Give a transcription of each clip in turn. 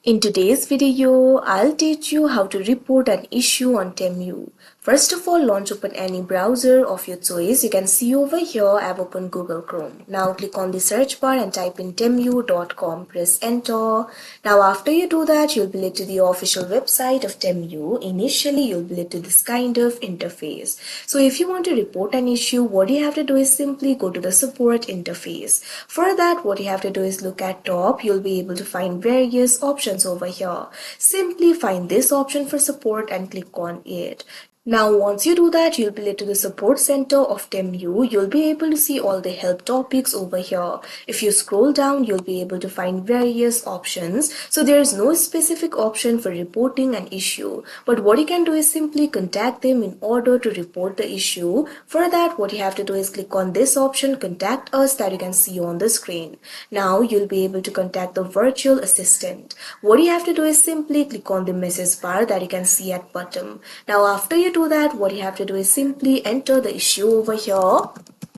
In today's video, I'll teach you how to report an issue on Temu. First of all, launch open any browser of your choice. You can see over here I've opened Google Chrome. Now click on the search bar and type in temu.com. Press enter. Now after you do that, you'll be led to the official website of Temu. Initially, you'll be led to this kind of interface. So if you want to report an issue, what you have to do is simply go to the support interface. For that, what you have to do is look at top. You'll be able to find various options over here. Simply find this option for support and click on it. Now once you do that, you'll be led to the support center of Temu. You'll be able to see all the help topics over here. If you scroll down, you'll be able to find various options. So there is no specific option for reporting an issue. But what you can do is simply contact them in order to report the issue. For that, what you have to do is click on this option, contact us, that you can see on the screen. Now you'll be able to contact the virtual assistant. What you have to do is simply click on the message bar that you can see at bottom. Now after you do that, what you have to do is simply enter the issue over here.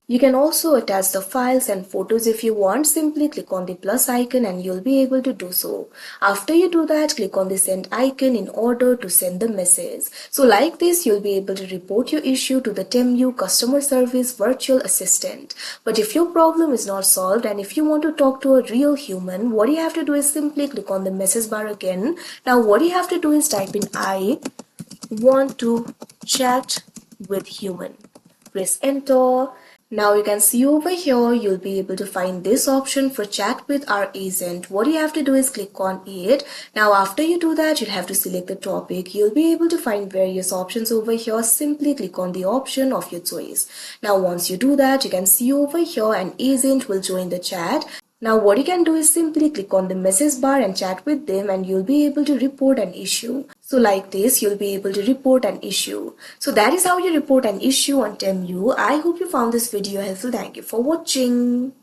You can also attach the files and photos if you want. Simply click on the plus icon and you'll be able to do so. After you do that, click on the send icon in order to send the message. So like this, you'll be able to report your issue to the Temu customer service virtual assistant. But if your problem is not solved and if you want to talk to a real human, what you have to do is simply click on the message bar again. Now what you have to do is type in I want to chat with human. Press enter. Now you can see over here, you'll be able to find this option for chat with our agent. What you have to do is click on it. Now after you do that, you'll have to select the topic. You'll be able to find various options over here. Simply click on the option of your choice. Now once you do that, you can see over here an agent will join the chat. Now what you can do is simply click on the message bar and chat with them and you'll be able to report an issue. So like this, you'll be able to report an issue. So that is how you report an issue on Temu. I hope you found this video helpful. Thank you for watching.